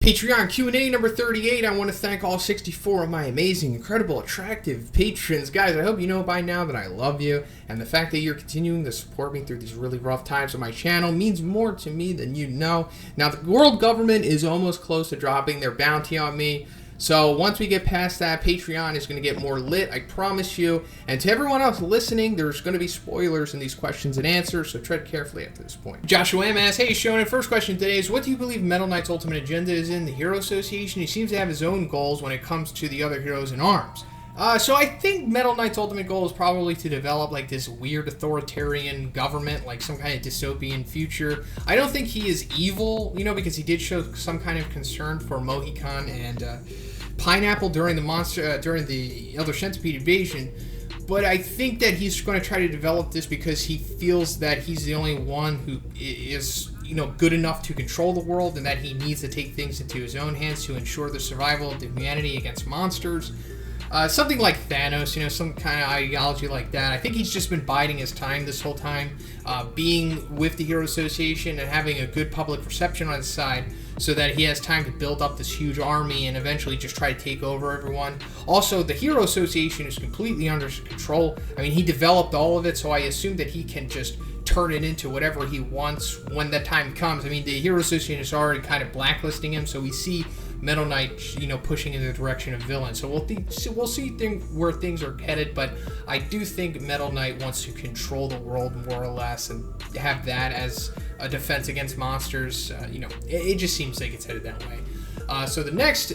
Patreon Q&A number 38. I want to thank all 64 of my amazing, incredible, attractive patrons. Guys, I hope you know by now that I love you, and the fact that you're continuing to support me through these really rough times on my channel means more to me than you know. Now, the world government is almost close to dropping their bounty on me. So once we get past that, Patreon is going to get more lit, I promise you. And to everyone else listening, there's going to be spoilers in these questions and answers, so tread carefully after this point. Joshua M asks, hey Shonen, first question today is, what do you believe Metal Knight's ultimate agenda is in the Hero Association? He seems to have his own goals when it comes to the other heroes in arms. So I think Metal Knight's ultimate goal is probably to develop like this weird authoritarian government, like some kind of dystopian future. I don't think he is evil, you know, because he did show some kind of concern for Mohican and Pineapple during the Elder Centipede invasion. But I think that he's going to try to develop this because he feels that he's the only one who is, you know, good enough to control the world, and that he needs to take things into his own hands to ensure the survival of the humanity against monsters. Something like Thanos, you know, some kind of ideology like that. I think he's just been biding his time this whole time, being with the Hero Association and having a good public reception on his side, so that he has time to build up this huge army and eventually just try to take over everyone. Also, the Hero Association is completely under control. I mean, he developed all of it, so I assume that he can just turn it into whatever he wants when that time comes. I mean, the Hero Association is already kind of blacklisting him, so we see Metal Knight, you know, pushing in the direction of villain. So we'll see where things are headed, but I do think Metal Knight wants to control the world more or less and have that as a defense against monsters. You know, it just seems like it's headed that way. So the next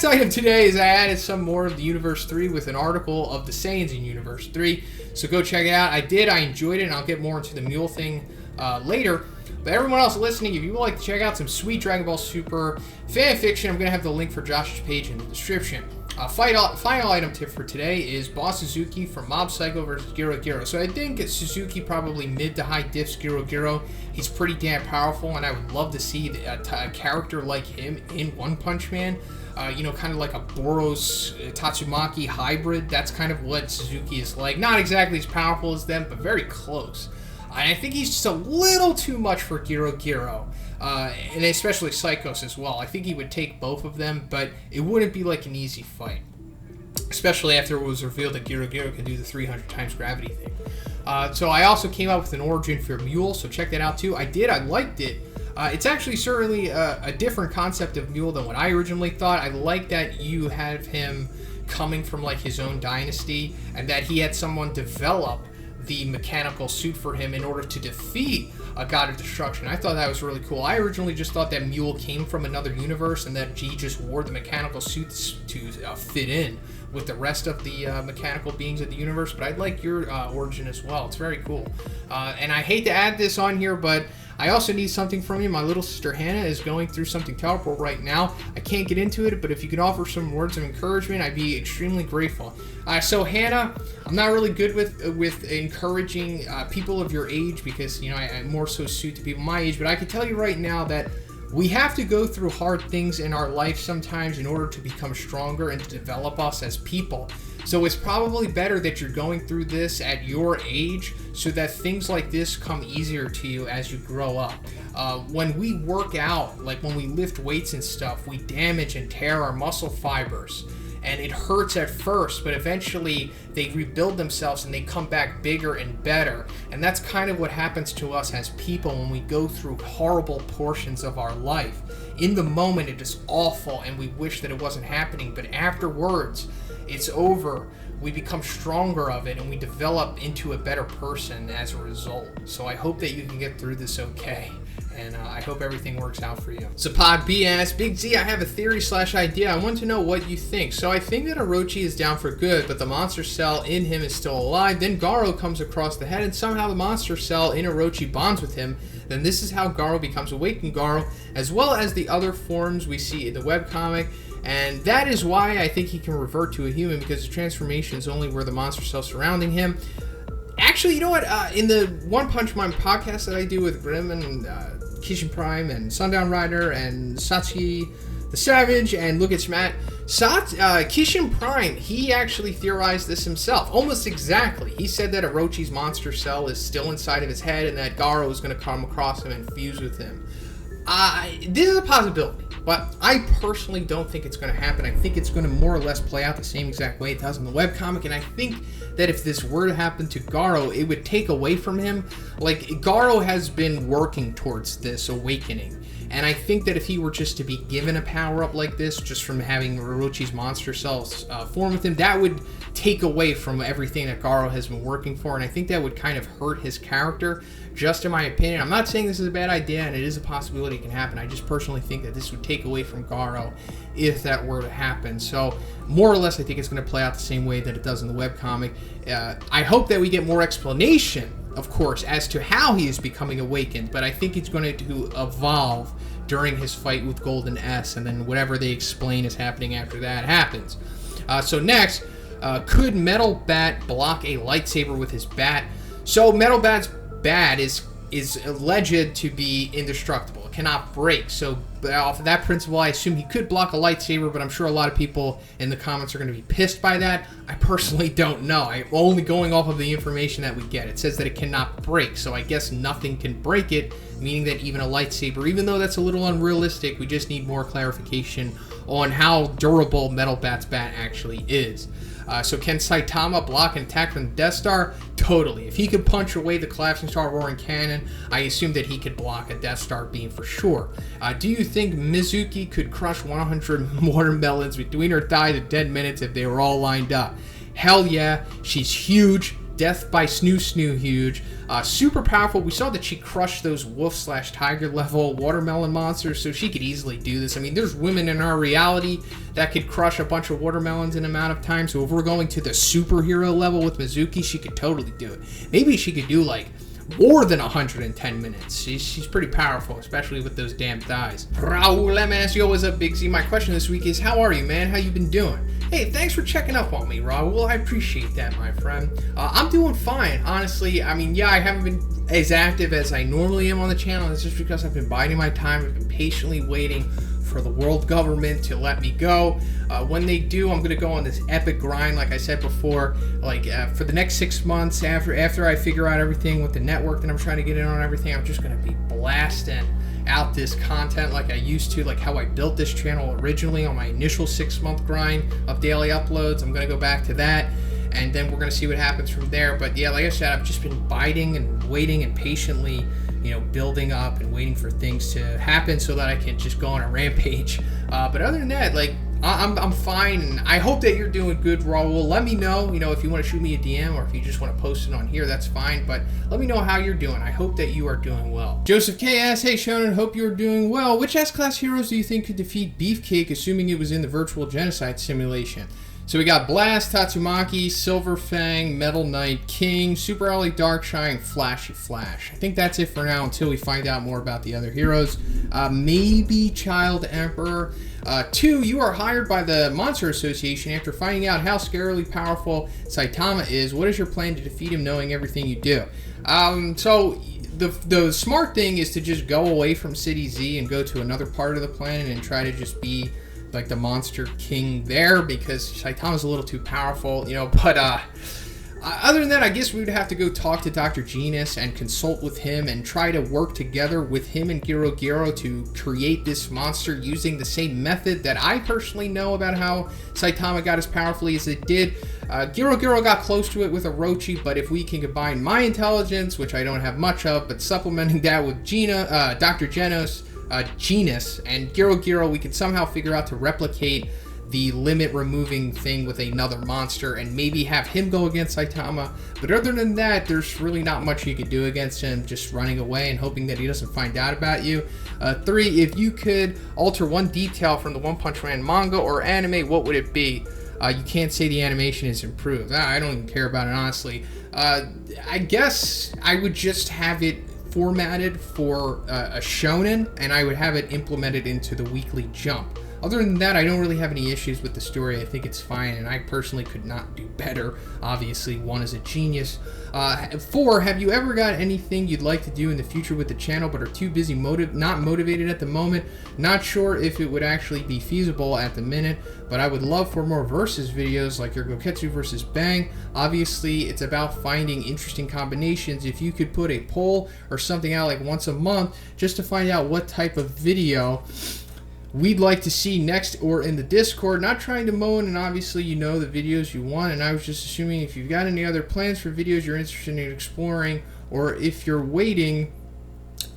item today is I added some more of the Universe 3 with an article of the Saiyans in Universe 3. So go check it out. I enjoyed it, and I'll get more into the Mule thing later. But everyone else listening, if you would like to check out some sweet Dragon Ball Super fan fiction, I'm going to have the link for Josh's page in the description. Final item tip for today is Boss Suzuki from Mob Psycho vs. Giro Giro. So I think Suzuki probably mid to high diffs Giro Giro. He's pretty damn powerful, and I would love to see a character like him in One Punch Man. You know, kind of like a Boros Tatsumaki hybrid. That's kind of what Suzuki is like. Not exactly as powerful as them, but very close. And I think he's just a little too much for Giro Giro, and especially Psychos as well. I think he would take both of them, but it wouldn't be like an easy fight, especially after it was revealed that Giro Giro can do the 300 times gravity thing. So I also came up with an origin for Mule, so check that out too. I liked it. It's actually certainly a different concept of Mule than what I originally thought. I like that you have him coming from like his own dynasty, and that he had someone develop the mechanical suit for him in order to defeat a god of destruction. I thought that was really cool. I originally just thought that Mule came from another universe and that he just wore the mechanical suits to fit in with the rest of the mechanical beings of the universe, but I'd like your origin as well. It's very cool. And I hate to add this on here, but I also need something from you. My little sister Hannah is going through something terrible right now. I can't get into it, but if you could offer some words of encouragement, I'd be extremely grateful. So Hannah, I'm not really good with encouraging people of your age, because, you know, I more so suit to people my age, but I can tell you right now that we have to go through hard things in our life sometimes in order to become stronger and to develop us as people. So it's probably better that you're going through this at your age, so that things like this come easier to you as you grow up. When we work out, like when we lift weights and stuff, we damage and tear our muscle fibers. And it hurts at first, but eventually they rebuild themselves and they come back bigger and better. And that's kind of what happens to us as people when we go through horrible portions of our life. In the moment, it is awful and we wish that it wasn't happening, but afterwards, it's over. We become stronger of it and we develop into a better person as a result. So I hope that you can get through this okay. And I hope everything works out for you. Zapphod B asks, Big Z, I have a theory/idea. I want to know what you think. So I think that Orochi is down for good, but the monster cell in him is still alive. Then Garo comes across the head, and somehow the monster cell in Orochi bonds with him. Then this is how Garo becomes Awakened Garo, as well as the other forms we see in the webcomic. And that is why I think he can revert to a human, because the transformation is only where the monster cell surrounding him. Actually, you know what? In the One Punch Man podcast that I do with Grim and Kishin Prime and Sundown Rider and Satsuki the Savage and Look at Matt, Kishin Prime, he actually theorized this himself, almost exactly. He said that Orochi's monster cell is still inside of his head and that Garo is going to come across him and fuse with him. This is a possibility, but I personally don't think it's going to happen. I think it's going to more or less play out the same exact way it does in the webcomic, and I think that if this were to happen to Garo, it would take away from him. Like, Garo has been working towards this awakening, and I think that if he were just to be given a power-up like this, just from having Orochi's monster cells form with him, that would take away from everything that Garo has been working for, and I think that would kind of hurt his character, just in my opinion. I'm not saying this is a bad idea, and it is a possibility it can happen. I just personally think that this would take away from Garo if that were to happen. So, more or less, I think it's going to play out the same way that it does in the webcomic. I hope that we get more explanation, of course, as to how he is becoming awakened, but I think it's going to evolve during his fight with Golden S, and then whatever they explain is happening after that happens. So next, could Metal Bat block a lightsaber with his bat? So Metal Bat's bat is alleged to be indestructible. It cannot break. So off of that principle, I assume he could block a lightsaber, but I'm sure a lot of people in the comments are going to be pissed by that. I personally don't know. I'm only going off of the information that we get. It says that it cannot break, so I guess nothing can break it, meaning that even a lightsaber, even though that's a little unrealistic, we just need more clarification on how durable Metal Bat's bat actually is. So can Saitama block an attack from the Death Star? Totally. If he could punch away the collapsing star roaring cannon, I assume that he could block a Death Star beam for sure. Do you think Mizuki could crush 100 watermelons between her thighs in 10 minutes if they were all lined up? Hell yeah. She's huge. Death by Snoo huge. Super powerful. We saw that she crushed those wolf/tiger level watermelon monsters, so she could easily do this. I mean, there's women in our reality that could crush a bunch of watermelons in an amount of time, so if we're going to the superhero level with Mizuki, she could totally do it. Maybe she could do, like, more than 110 minutes. She's pretty powerful, especially with those damn thighs. Raul M asks, yo, what's up, Big Z? My question this week is, how are you, man? How you been doing? Hey, thanks for checking up on me, Raul. I appreciate that, my friend. I'm doing fine, honestly. I mean, yeah, I haven't been as active as I normally am on the channel. It's just because I've been biding my time. I've been patiently waiting for the world government to let me go. When they do, I'm going to go on this epic grind, like I said before, like for the next 6 months after I figure out everything with the network that I'm trying to get in on everything. I'm just going to be blasting out this content like I used to, like how I built this channel originally on my initial 6-month grind of daily uploads. I'm going to go back to that, and then we're going to see what happens from there. But yeah, like I said, I've just been biding and waiting and patiently, you know, building up and waiting for things to happen so that I can just go on a rampage. But other than that, like, I'm fine, and I hope that you're doing good, Raul. Let me know, you know, if you want to shoot me a DM or if you just want to post it on here, that's fine. But let me know how you're doing. I hope that you are doing well. Joseph K asks, hey Shonen, hope you're doing well. Which S-Class heroes do you think could defeat Beefcake, assuming it was in the virtual genocide simulation? So we got Blast, Tatsumaki, Silver Fang, Metal Knight, King, Super Ally Darkshine, Flashy Flash. I think that's it for now until we find out more about the other heroes. Maybe Child Emperor. 2, you are hired by the Monster Association after finding out how scarily powerful Saitama is. What is your plan to defeat him knowing everything you do? So the smart thing is to just go away from City Z and go to another part of the planet and try to just be like the monster king there, because Saitama's a little too powerful, you know. But other than that, I guess we would have to go talk to Dr. Genus and consult with him and try to work together with him and Giro to create this monster using the same method that I personally know about how Saitama got as powerfully as it did. Giro got close to it with Orochi, but if we can combine my intelligence, which I don't have much of, but supplementing that with Dr. Genus and Giro, we can somehow figure out to replicate the limit removing thing with another monster and maybe have him go against Saitama. But other than that, there's really not much you could do against him, just running away and hoping that he doesn't find out about you. 3, if you could alter one detail from the One Punch Man manga or anime, what would it be? You can't say the animation is improved. I don't even care about it, honestly. I guess I would just have it formatted for a shonen, and I would have it implemented into the weekly Jump. other than that, I don't really have any issues with the story. I think it's fine, and I personally could not do better. Obviously, 1 is a genius. 4, have you ever got anything you'd like to do in the future with the channel but are too busy not motivated at the moment? Not sure if it would actually be feasible at the minute, but I would love for more versus videos like your Goketsu versus Bang. Obviously, it's about finding interesting combinations. If you could put a poll or something out like once a month just to find out what type of video we'd like to see next, or in the Discord. Not trying to moan, and obviously you know the videos you want, and I was just assuming if you've got any other plans for videos you're interested in exploring, or if you're waiting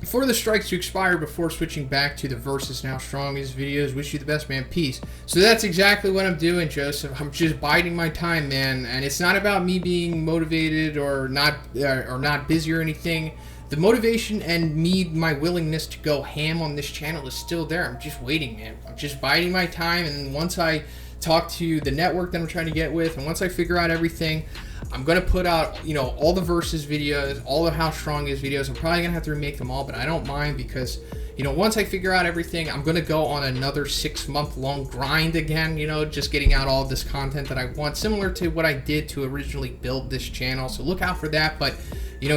for the strikes to expire before switching back to the versus now strongest videos. Wish you the best, man. Peace. So that's exactly what I'm doing, Joseph. I'm just biding my time, man, and it's not about me being motivated or not busy or anything. The motivation and my willingness to go ham on this channel is still there. I'm just waiting, man. I'm just biding my time, and once I talk to the network that I'm trying to get with, and once I figure out everything, I'm going to put out, all the versus videos, all the how strong is videos. I'm probably going to have to remake them all, but I don't mind because, once I figure out everything, I'm going to go on another 6-month-long grind again, just getting out all this content that I want, similar to what I did to originally build this channel. So look out for that, but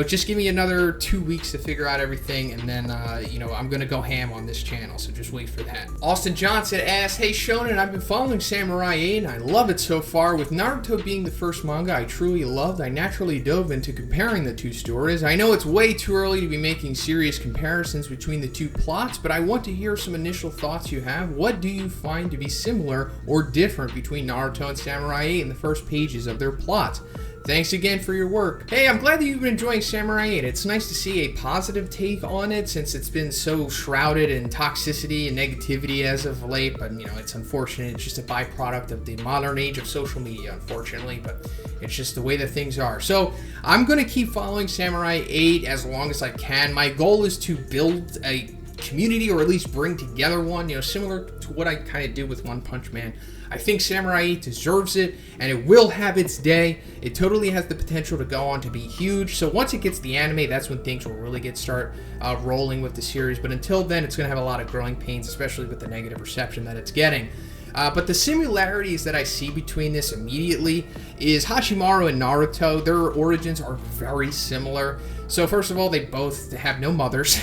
just give me another 2 weeks to figure out everything, and then, I'm going to go ham on this channel, so just wait for that. Austin Johnson asks, hey Shonen, I've been following Samurai 8, and I love it so far. With Naruto being the first manga I truly loved, I naturally dove into comparing the two stories. I know it's way too early to be making serious comparisons between the two plots, but I want to hear some initial thoughts you have. What do you find to be similar or different between Naruto and Samurai 8 in the first pages of their plots? Thanks again for your work. Hey, I'm glad that you've been enjoying Samurai 8. It's nice to see a positive take on it since it's been so shrouded in toxicity and negativity as of late, but it's unfortunate. It's just a byproduct of the modern age of social media, unfortunately, but it's just the way that things are. So I'm going to keep following Samurai 8 as long as I can. My goal is to build a community, or at least bring together one, similar to what I kind of did with One Punch Man. I think Samurai 8 deserves it, and it will have its day. It totally has the potential to go on to be huge. So once it gets the anime, that's when things will really start rolling with the series. But until then, it's going to have a lot of growing pains, especially with the negative reception that it's getting. But the similarities that I see between this immediately is Hachimaru and Naruto. Their origins are very similar. So first of all, they both have no mothers.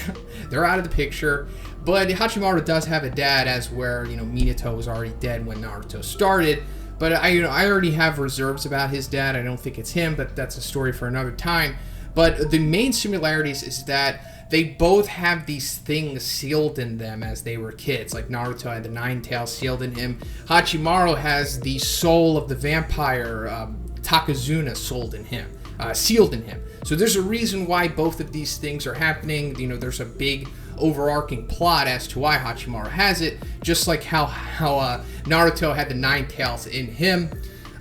They're out of the picture. But Hachimaru does have a dad, as where, Minato was already dead when Naruto started. But I already have reserves about his dad. I don't think it's him, but that's a story for another time. But the main similarities is that they both have these things sealed in them as they were kids. Like Naruto had the Nine Tails sealed in him. Hachimaru has the soul of the vampire Takazuna sealed in him. So there's a reason why both of these things are happening. There's a big overarching plot as to why Hachimaru has it, just like how Naruto had the Nine Tails in him.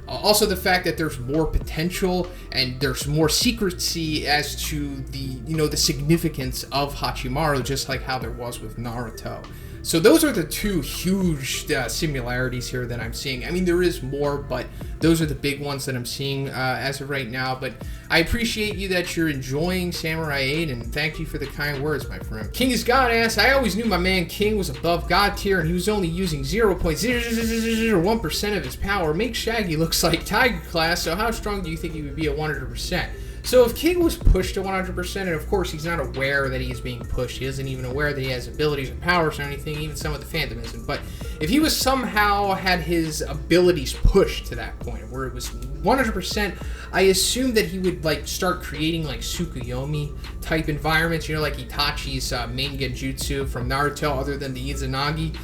Also, the fact that there's more potential and there's more secrecy as to the significance of Hachimaru, just like how there was with Naruto. So those are the two huge similarities here that I'm seeing. I mean, there is more, but those are the big ones that I'm seeing as of right now. But I appreciate you that you're enjoying Samurai 8, and thank you for the kind words, my friend. Kingisgod asks, I always knew my man King was above God tier, and he was only using 0.001% of his power. Makes Shaggy looks like Tiger class, so how strong do you think he would be at 100%? So if King was pushed to 100%, and of course he's not aware that he's being pushed, he isn't even aware that he has abilities or powers or anything, even some of the Phantom isn't, but if he was somehow had his abilities pushed to that point where it was 100%, I assume that he would start creating Tsukuyomi type environments, like Itachi's main genjutsu from Naruto, other than the Izanagi.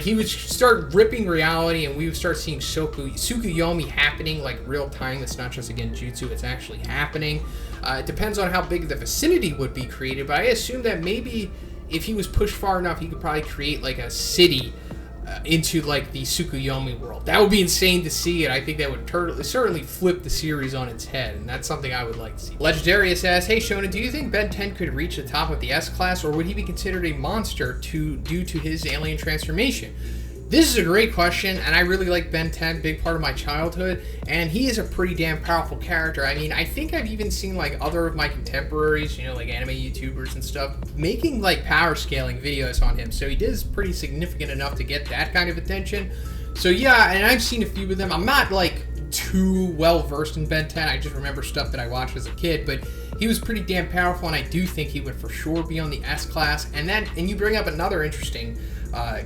He would start ripping reality, and we would start seeing Tsukuyomi happening real time. It's not just a genjutsu, it's actually happening. It depends on how big the vicinity would be created, but I assume that maybe if he was pushed far enough, he could probably create a city into the Tsukuyomi world. That would be insane to see, and I think that would certainly flip the series on its head, and that's something I would like to see. Legandaryus asks, hey Shonen, do you think Ben 10 could reach the top of the S-Class, or would he be considered a monster due to his alien transformation? This is a great question, and I really like Ben 10, big part of my childhood, and he is a pretty damn powerful character. I mean, I think I've even seen like other of my contemporaries, you know, like anime YouTubers and stuff, making like power scaling videos on him, so he is pretty significant enough to get that kind of attention. So yeah, and I've seen a few of them. I'm not like too well versed in Ben 10, I just remember stuff that I watched as a kid, but he was pretty damn powerful, and I do think he would for sure be on the S class. And you bring up another interesting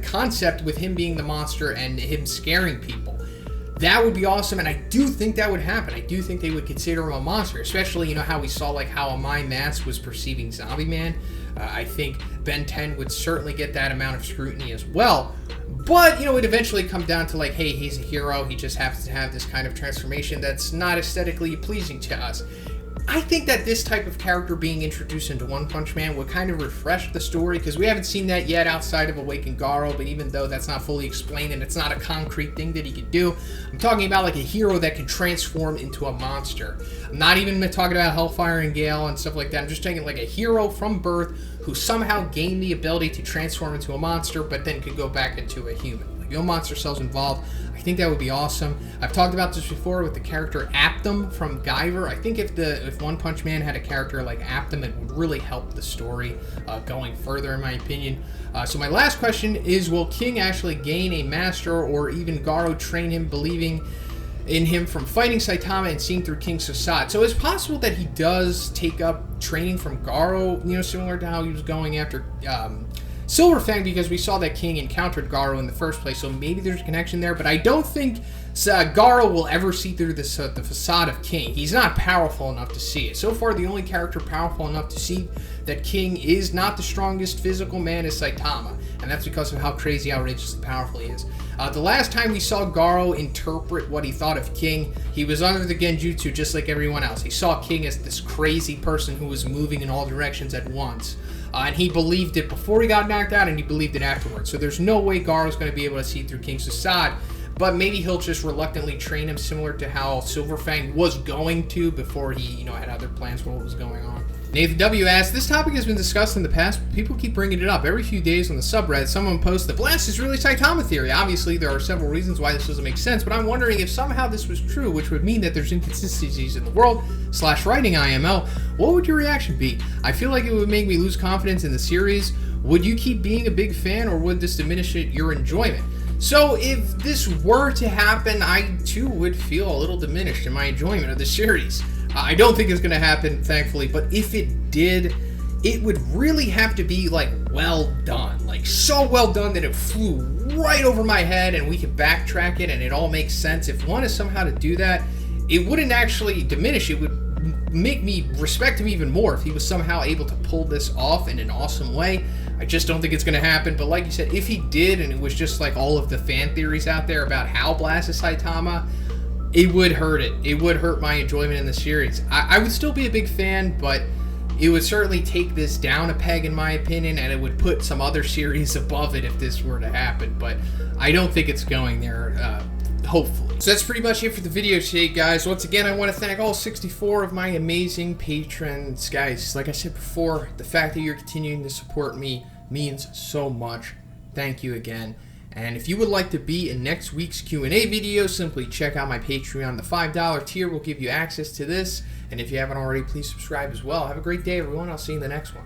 concept with him being the monster and him scaring people. That would be awesome, and I do think that would happen. I do think they would consider him a monster, especially, you know, how we saw like how Amai Mass was perceiving Zombie Man. I think Ben 10 would certainly get that amount of scrutiny as well. But, you know, it eventually comes down to like, hey, he's a hero. He just happens to have this kind of transformation that's not aesthetically pleasing to us. I think that this type of character being introduced into One Punch Man would kind of refresh the story, because we haven't seen that yet outside of Awakened Garo, but even though that's not fully explained and it's not a concrete thing that he could do, I'm talking about like a hero that can transform into a monster. I'm not even talking about Hellfire and Gale and stuff like that. I'm just talking like a hero from birth who somehow gained the ability to transform into a monster, but then could go back into a human. Like, no monster cells involved. I think that would be awesome. I've talked about this before with the character Aptum from Guyver. I think if One Punch Man had a character like Aptum, it would really help the story going further, in my opinion. So my last question is, will King actually gain a master, or even Garo train him, believing in him from fighting Saitama and seeing through Kingisgod? So it's possible that he does take up training from Garo, you know, similar to how he was going after Silverfang, because we saw that King encountered Garo in the first place, so maybe there's a connection there, but I don't think Garo will ever see through this, the facade of King. He's not powerful enough to see it. So far, the only character powerful enough to see that King is not the strongest physical man is Saitama, and that's because of how crazy, outrageously powerful he is. The last time we saw Garo interpret what he thought of King, he was under the Genjutsu just like everyone else. He saw King as this crazy person who was moving in all directions at once. And he believed it before he got knocked out, and he believed it afterwards. So there's no way Garo's going to be able to see through Kingisgod, but maybe he'll just reluctantly train him, similar to how Silverfang was going to before he, you know, had other plans for what was going on. Nathan W. asks, this topic has been discussed in the past, but people keep bringing it up. Every few days on the subreddit, someone posts, the blast is really Saitama theory. Obviously, there are several reasons why this doesn't make sense, but I'm wondering if somehow this was true, which would mean that there's inconsistencies in the world, /writing IML, what would your reaction be? I feel like it would make me lose confidence in the series. Would you keep being a big fan, or would this diminish your enjoyment? So if this were to happen, I too would feel a little diminished in my enjoyment of the series. I don't think it's going to happen, thankfully, but if it did, it would really have to be, like, well done. Like, so well done that it flew right over my head and we could backtrack it and it all makes sense. If one is somehow to do that, it wouldn't actually diminish. It would make me respect him even more if he was somehow able to pull this off in an awesome way. I just don't think it's going to happen, but like you said, if he did and it was just like all of the fan theories out there about how Blast is Saitama, it would hurt it. It would hurt my enjoyment in the series. I would still be a big fan, but it would certainly take this down a peg, in my opinion, and it would put some other series above it if this were to happen. But I don't think it's going there, hopefully. So that's pretty much it for the video today, guys. Once again, I want to thank all 64 of my amazing patrons. Guys, like I said before, the fact that you're continuing to support me means so much. Thank you again. And if you would like to be in next week's Q&A video, simply check out my Patreon. The $5 tier will give you access to this. And if you haven't already, please subscribe as well. Have a great day, everyone. I'll see you in the next one.